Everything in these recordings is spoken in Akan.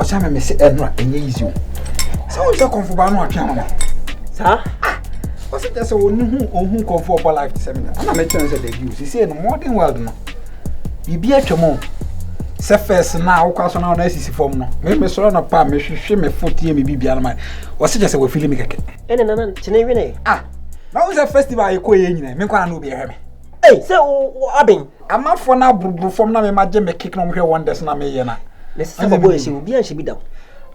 chama me say enra enye easy o so we say comfortable no atwa no sa o say just ohun comfortable life seminar ana me tell say the view say no modern world no bibi atwamo se first na wo kwaso na asisi fom no me so na pa me hwehwe me fotie me bibia na man o say just we feel me keke ene nana chene wene na wo say festival e ko ye nyina me kwa na obi ehwe me se abin amafo na burbu fom na me maje me kick no hwe wonders na me ye na le se bobo ye obi an hye bi da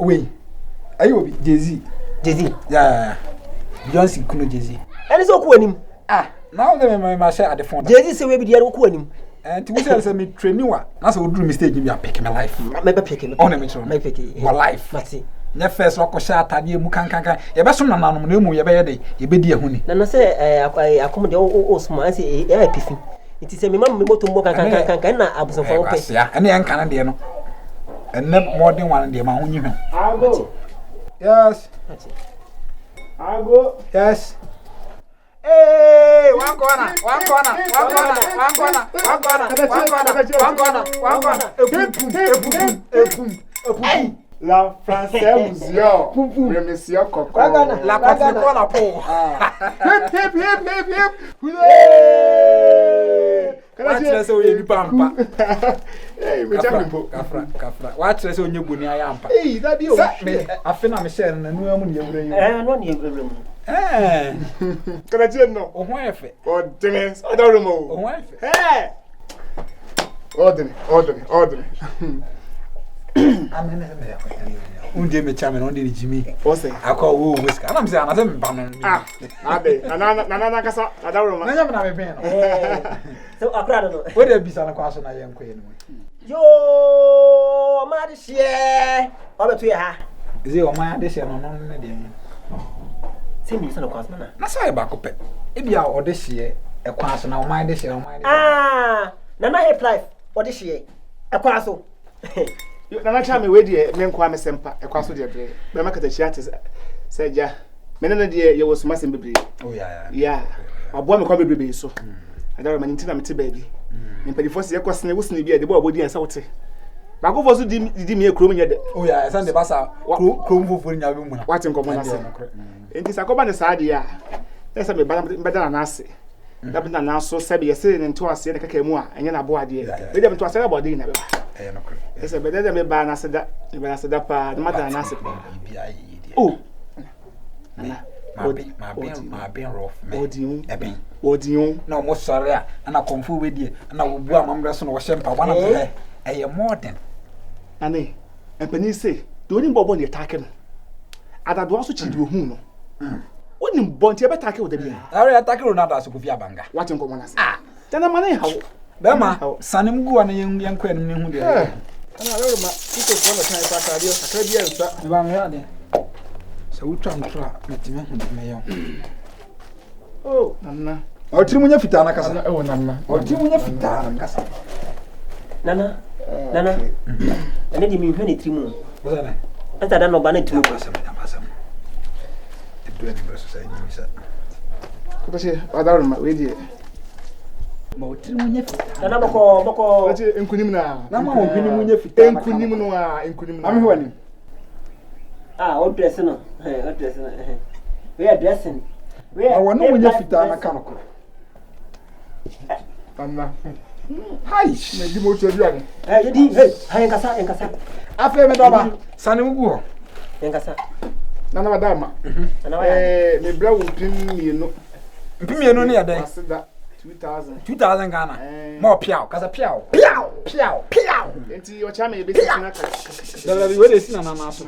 we ayi obi Jay-Z yeah Johnson kuno Jay-Z ene so ku anim na wo me ma share at the phone Jay-Z se we bi dia ku anim ti wo say me training wa na so oduru mistake me pick my life me be pick me on me tro me pick my life mati nya first wa ko sha atade mu kankan ye be som nananom na emu ye be ye de ye be di ehuni na se akom de o suma se e pifi iti se me mam me moto mbo kankan na abuson fa wo pe ene en kan de no enne modern one de ma ho nyi hwe Ago yes Ago yes hey one corner epum La français musio remission coco la patrie quoi la peau hip kana tire se oye ni pampa eh me chame po kafra wa tire se onye boni ayampa eh that be o afena me share na nu amu ne ewure yi no ne ewure mu kana tire no o ho efe o dene o da romo o ho efe ordem amene se me ya unde me chame no de jimi o say akọ wo whisker ana me se ana se me ba no abe na kasa da romo na nya me na me ben no so akra no we de bisa na kwaso na ye nkoye no yo ma de hye o be to ye ha ze o ma de hye no no ne de se mi sana kwaso na sa ye ba ko pe e bia o de hye e kwaso na o ma de hye o ma de na na hip life o de hye e kwaso na na chame we de me nkwa me sempa e kwaso de bre be makata chia te seja me ne de ye wo suma sem bebre oh yeah abo me kwa bebre so adara ma ntina me te baabi nipa se yakosene wosene bia de bo abodi ansa wote ba ko fosu di me ekrom nya de oh yeah san de basa krom fofori nya be mu na wate nkomo na se enti sakoba ne saade ya esa me bada na ase da bina na so sebe yese ne nto ase ne kaka mu a enye na bo ade e de nto ase na bo ade na be ba no kro esa be de me ba na se da me ba na se da pa ma da na ase bia yi de oh ma ben rough me eben odiun na mo sore a na komfo we die na wo bu amamre so na wo hye mpa wana be eye modern ane empani say do ni bobo ne take no adado aso chi di ohun no oni mbonti e be take wo da bia are attack Ronaldo aso Kofi Abanga wati nko mona sa tena mane hawo be ma sanim guwa na yen kwa nim ne hu de ana lero ma iko ko na tan pa ta dio sakra bia nsa ba me ya de so utwa mtra metime hu de me yo oh nana o tiri munya fita na kasa oh nana o tiri munya fita na kasa nana ene di mi hwe ne trimu what's that ata da no ba na trimu basam do any verse say ni sa ko se adaro ma we di ma o tiri munya fita nana boko ati enkunim na ma o hwini munya fita enkunim no ami hwani o dress no o dress no we are dressing we are wonu munya fita na kanoko nana hai me di mo to bia ni yedi enkasa afa me doba sanim gu ho enkasa nana madama nana wa me bra wo pim mienu ne yaden asida 2000 Ghana mo piao kasa piao enti o chama e be sina ka dala bi wele sina na so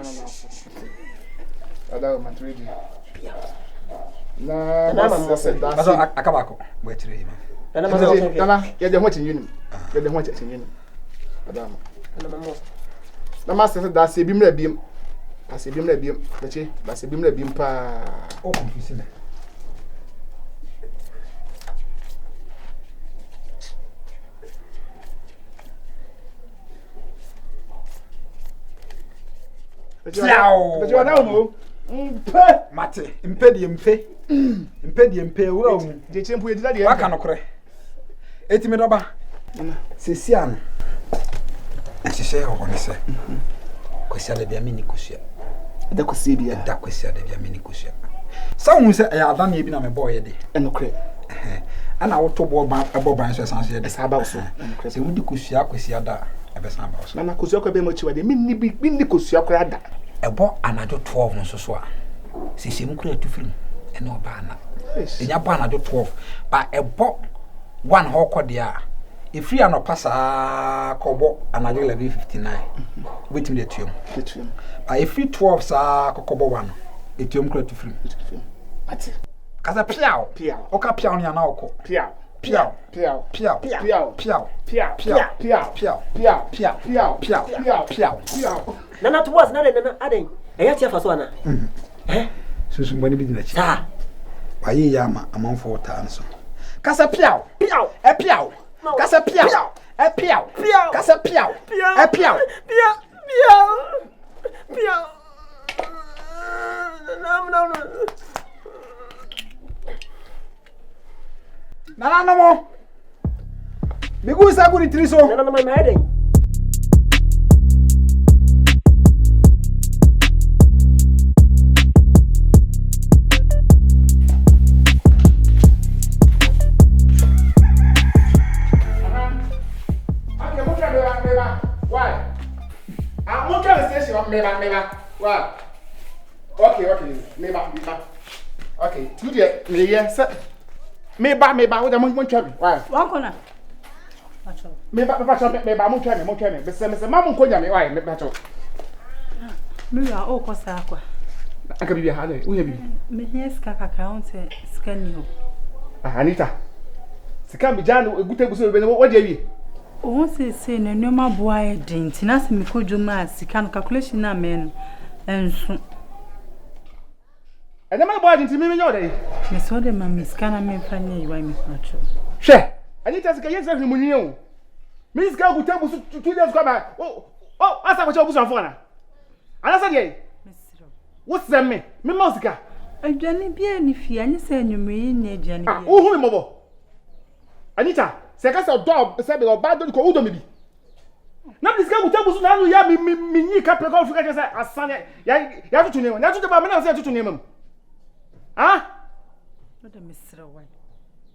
adaro ma trade Nana na mo ma se da baso akabako bo etire ma nana mo nana ye de ho chinyini ye de ho chinyini adama nana mo na ma se da se bi mra biem ase bi mra biem dachi da se bi mra biem pa o confuse me Ciao. dachi wana mo mate mpe die mpe wura mu je chempu ye dida de waka no kore etimi doba sesian ehye ho ne se kwesi ada bia mini kosua da kwesi bia da kwesi ada bia mini kosua sawun se ya ada na ebi na me boy de enokre ana woto bo ban so sanse de sa ba so se wudi kosua kwesi ada ebe san ba so na kosua kwa be mo chiwa de minni kosua kwa ada ebo anajo 12 nso so a sisi mu kura tu film ene oba na enya bo anajo 12 ba ebo one hoko dia if you are not passa kobo anajo 11:59 wait me the tuum ba if you 12 sa kobo one etuum kura tu film ati kaza piao oka piao ni ana oko piao nana to was nana aden eya tia fa so ana susu mbani bi dina chi bayi ya ma amanfo ta anso kasa piao kasa piao kasa piao no nana no mo bigu sa guri triso nana no my heading Why? Okay. Okay, tu dia me yes. Me ba wo da mo twa me. Why? One corner. Macho. Me ba mo twa me. Be se ma mo nkonya me why me ba cho. Me ya o ko sa kwa. Aka bibia ha le. Wo ya bibi. Me yes kaka kaunte scan ho. Anita. Sika mi janu egute buso be wo dia wi. O se na nneoma boa e din tina se me kodwuma sika no calculation na me no. Enso. Ene ma boa din ti me nyo dai. Me so de ma miska na me fa nye yiwa me macho. Hwe. Anita sika yes na mu ni o. Me sika egute buso 2 days kwa ma. Asa ko che buso afo na. Ana sa de. Mesiro. Wo se me ma sika. Adwane bia ni fi anye se enwumre ni adwane bia. Wo hu me mobo. Anita, se ka se do se be oba do ko udo me bi. Na bisika ku tebusu na anu ya mi nyi ka pe ko Africa je se asane ya tutu ne. Na tutu ba me na se tutu ne mam. Ah? No de mesiro wai.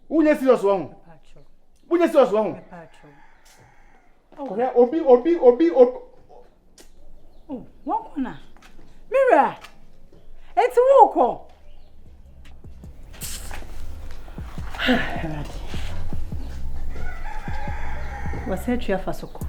Unye serious wo hu. Pacho. Unye serious wo hu. Pacho. Ko ya obi. Oh, one corner. Mira. Eti wo ko. Você tinha fasoko.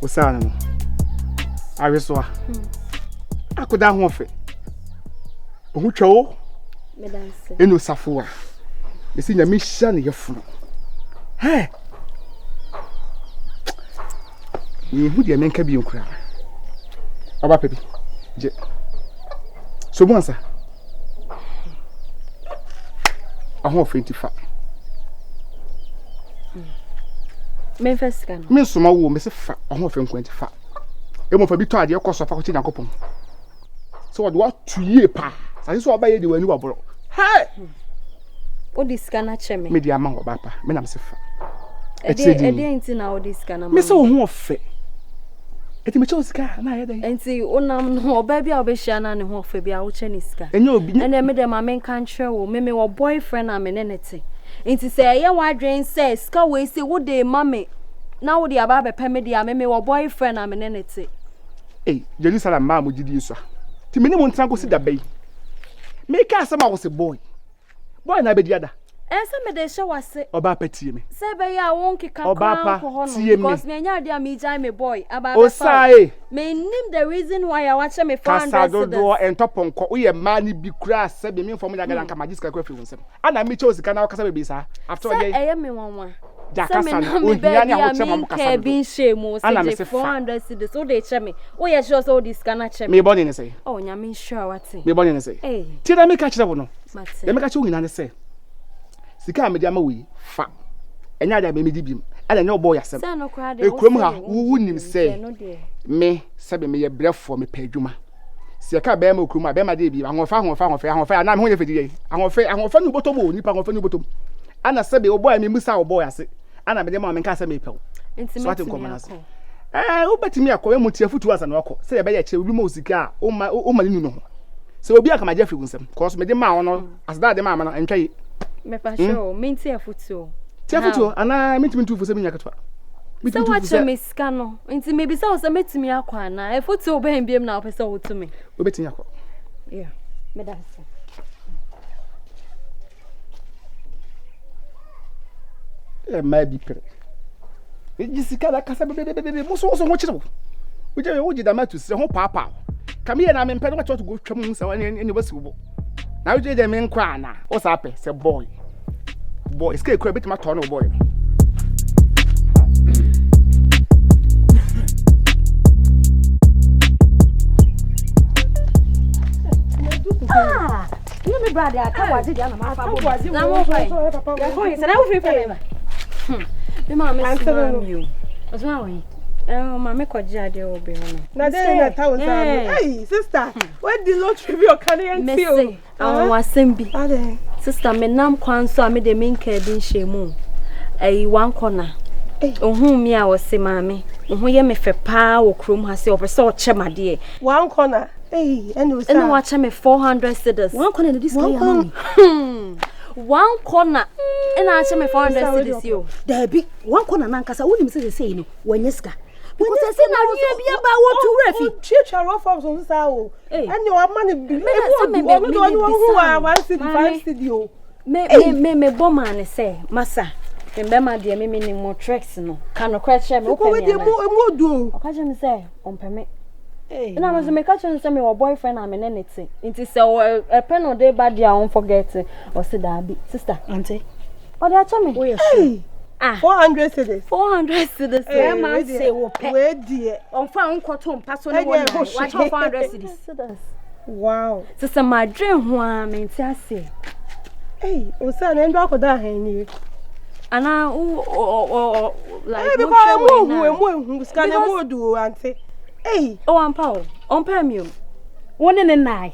Osana no. Awesoa. Akoda ho fe. Ohu twa Medanse. eno safo a. Esi nya me hia ne yefunu. Hey. Ni hu de menka bi nkura. Aba pepi. Je. So bonsa. Aho fentifa. Memphis kan. Me soma wo me se fa aho fenkwentifa. E mo fa bi to ade ekoso fa ko ti Yakobon. So what wa tuye pa. Say so oba ye de wani waboro. Hey. Odi scanner cheme. Me dia ma wo ba pa. Me na me se fa. Edi enti na odi scanner ma. Me se wo ho ofe. Eti me che osika na ye dey. Enti onam no oba bia obehia na ne ho ofe bia wo che ne sika. Enye obi. Ene me dem amen kan hwe wo me wo boyfriend na me ne nete. Enti se ye wadwen se sika we se wo de mame. Na wo de aba be peme de me wo boyfriend na me ne nete. Eh, Jerusalem ma mo gidi so. Ti me ne mo ntran ko si da bai. Me ka asema wo se boy. Boy na be diada. Ense me de hye wase. Oba patie me. Se be ya won kika kan ko hono because me nya dia me jai me boy aba be Osai. me nim the reason why I watch me fan Kasado do entopon wo ye ma ni bi kura se be me inform da ga nka magiska kwa fi wonsem. Ana me che osika na kasa be sa. After ye ye me wanwa. Jakasa na ohia ni a wo chema mo kasa. Bin shame Ana me say se 400 cedis so they cheme. O ye sure so this kana cheme. Me body ne say. Oh nya me sure what. Me body ne say. Eh. Ti na me ka kire wo no. Mate. Ya me ka che wo nyina ne say. Sika me dia ma we fa. Enya dia me di bim. ana ne obo yasem ekrom ha wunim say me sabe me ye brefo me padwuma se ka be ma okrom a be ma de bi ahofa na me ho ye fedi ahofa no botobo nipa ahofa no botom ana sabe obo ya me musa obo yase ana me de ma me nka sabe pew so ati nkomanase obetimi akọ emu tie futu asa na ọkọ se ye be ye che obi ma osika o ma ni no se obi aka ma je firi nsem cause me de ma ono asda de ma ma no entwa me pa show minti afutu tie futu ana minti fu se minya katwa so watch me scano nti me bi se metimi akwa na afutu obe mbiem na opese wotumi obetimi akọ yeah me dance ma bi pere ejisika da kasa bebe muso ho chiro uje da matu se ho papa kame ye na me mpɛ no to go twam nsa wani basi wo na uje je me nkwa na o sa pɛ se boy iska ekura betima to no boy you me brother aka wazi dia na ma fa bo na mo fa ya ko se na wo fi fa me ma me you osma won mama koji ade obi hono na dey na town hey sister where the lottery be your Canadian feel wasembi sister me nam kwan so me de me nka bi nhemu one corner ohun mi a wo se mame ohun ye me fe pa wo krom ha se opese o chemade one corner and wa che me 400 cedis one corner this guy money one corner and I che me 400 cedis yo there be one corner na nkasa woni me say no wanyeska because I say na you be about what to refi teacher rough up so say o and your money be who are 165 studio me bomb say massa remember the me ni mo tracks no can no crash me ko we dey mo do o ka je me say on permit na no me catch you say me boyfriend am na neti nti say e pen no dey bad dia on forget o say da bi sister auntie o dey acha me 400 cedis 400 cedis man say wo pe we die on fa nkoto mpaso no won watch 400 cedis wow sister my dream ho am nti ase o say na ndo akoda han ni ana like mo scan mo do auntie ampa on me woni ne nai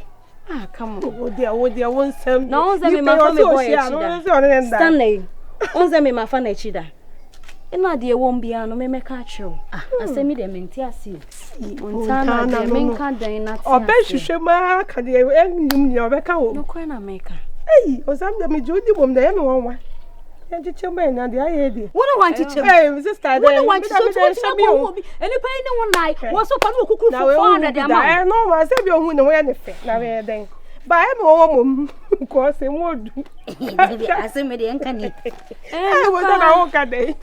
come on wo dia won sem na on me ma fa me boy chida Stanley on me ma fa na chida ina de won bia no me ka chew asemi de menti ase on tana de men ka dan na obe hwehwe ma ka de enyum ni obeka wo no kwa na meka o sam de me jodi bom de me wonwa enje chemba na de aye de wona wanti chem sister de wona wanti so to obi eni pa ni won nai wo so pa no kuku for 400 amount no ma se bi ohun ne wo ya ne fe na we den ba e me wo mom ko se mo du ase me de enka ni wo ta na wo ka de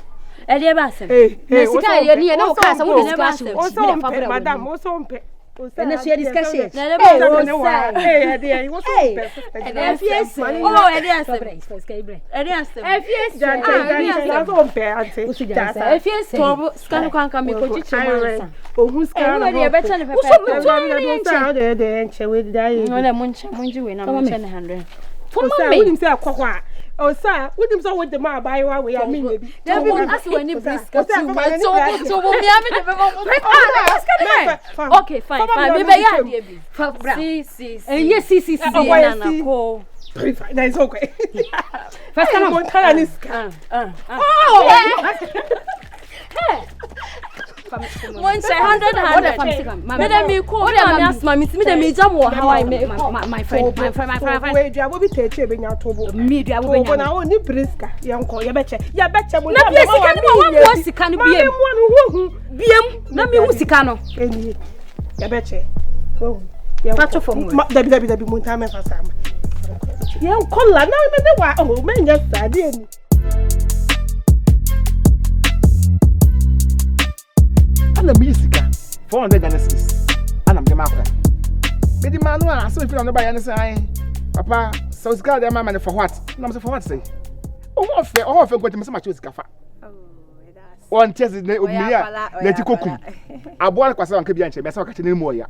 e de ba se na sika ye ni na wo ka sa wo discussion o so mpe madam o so mpe na share discussion na le ba wo say de wo so mpe e fies oh e de ase e de ase e fies ja so mpe ante e fies to scan kan kan me ko chichi mansa ohun scan e de be cha ne pepe de enche we dai no le munji we na munche ne 100 for me we nim say akwakwa o sa we dim so we dem abai wa we am me bi dem bi as we ni briska to bo mi am de be mo okay fine me be ya de bi si yes na ko that is okay first time on tell this one 100 me dem me ko me dem asma me dem me jam wo how I make my friend we do abobi teche be nya tobo me do abobi nya na oni briska yanko ye beche mo na bi sika ni mo wan sika ni biem na mi hu sika no eni ye beche pato for mo dabi mo ta me fasa ma yanko la na me ne wa o me nya sade eni ana mi sika 400 Ghana cedis ana me makwa me di manu a so feel no ba ya ne say papa so sika de ma for what na me for what say o ho fe kwati me se ma che sika fa on tese ne obiya na ti kokum abo na kwasa wanka bia nche me se waka che ne mu ya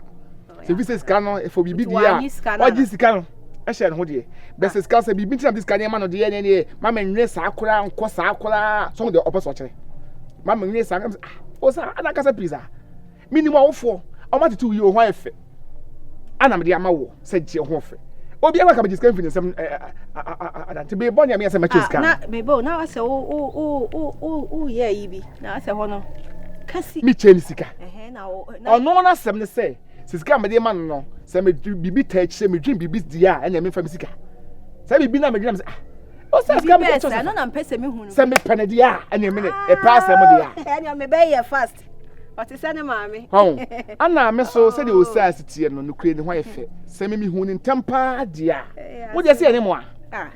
se vi se sika no e fo bibi dia o ji sika no e she no de be se sika se bibi ntia sika ne ma no de ne ma me nwe sa akora nko sa akora so de opeso chere mama ni sa ngam o sa ana kasa pizza minimum awfo o ma tetu yi o ho efe ana me de ama wo sa je ho efe obi e ka be jiska mfini sem adante be bonya me asem chiska na me bo na ase o ye yi bi na ase ho no kasi mi cheni sika na ono na sem ne say sika me de ma no se me bibi touch se me dream bibi dia enya me fa me sika se bibi na me dream se o se sika me touch no na mpese me hu no se me penedia enya me e pass em dia enya me be ye fast but se ne maame ho ana me so se de o sa asitie no no kure ne ho efe se me hu ni ntempa dia wo de se ne mo a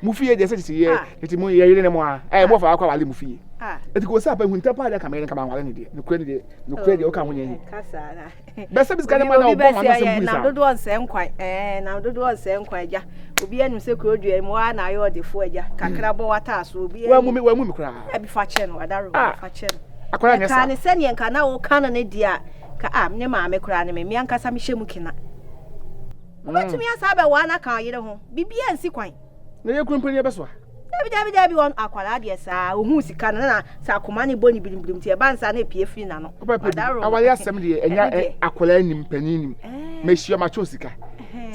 mu fie de se tie eti mu ye yire ne mo a mo fa akwa wale mu fie eti ko sa pa hu ntempa dia kamere kama wale ne de no kure de o ka ho nyen kasa na be se biska ne ma na o bon ma se mu na dodo on se nkwan na dodo on se nkwan agya obi anu se kuro dua mu a na ayo odefo agya kakra bo wata so obi wa mu kura e bi fa che no wadaro fa che no akwara ne sa ka ne se ne nka na wo kana ne dia ka ne maame kura ne me ankasa me hyemu kina Matumi asa ba wa na kan yire ho bibia nsi kwan na ye kurumpa be so Dabi won akwala de sa ohun sika na sa akoma ne boni bilim tie bansa na pie firi na no awale asem de enya akwala nim paninim mehia macho sika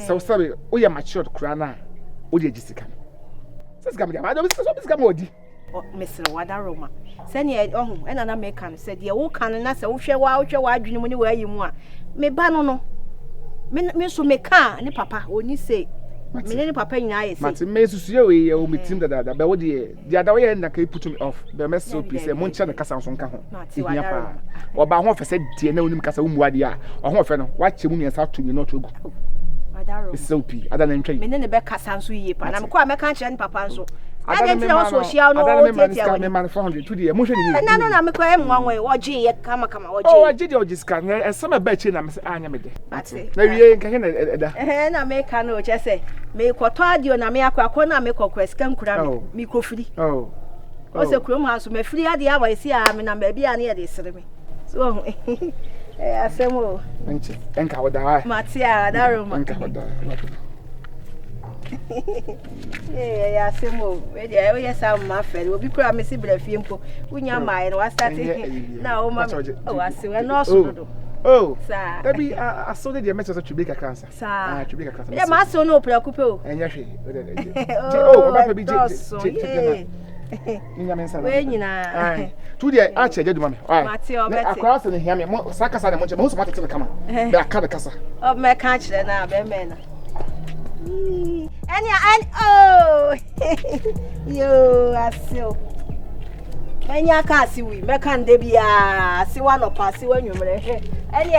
so sabe o ye macho kura na o de gisika sika me ma do sika mo di Mr. Wadaroma sani ohun ena na me kan se de wo kan na se wo hwe wa adwene mu ne wa yi mu a me ba no me so me kan ne papa oni se me ne papa nyina ye se mati me susu ye we o metim da be wo de dia da wo ye na ka put me off be me so pe se mo nche na kasa nso nka ho ihia pa wo ba ho fe se die na onim kasa wo mu ade a o ho fe no wa che mu miensa to mi no to gu Wadaroma so pi ada na ntwa me ne be kasa nso yiye pa na me ko a me kan che ne papa nso Ada me ma social no o tietia me man 400 to the mo hwe ni na no me ko e nwanwe wo gye ye kama wo gye o gye de o giska e sama ba chi na me se anya me de na wiye nka he na eda na me ka no che se me kwoto adio na me akwa na me kokwa sika nkura me mikrofiri o se kurom ha so me firi ade awa esi a me na ba bia na ye de sere me so asemo enka woda Matia Daroma enka woda ya semo we dey we yes am ma fere obi kura me si brafie mpo unya mai no wa start na o ma o asewe no so do sa tabi aso de message to Chubika cancer sa Chubika cancer ya ma so no opera kupe o enya hwe o ba pa bi je ninya mensa we nyina tu de a che jedu mame Matia obeti akwa so ne hia me saka sa de mo je mo so ma tete kama be aka de kasa o me ka kire na be me na oh yo asio menya ka asiwi meka ndebia si wa no pa si wa nwumre eni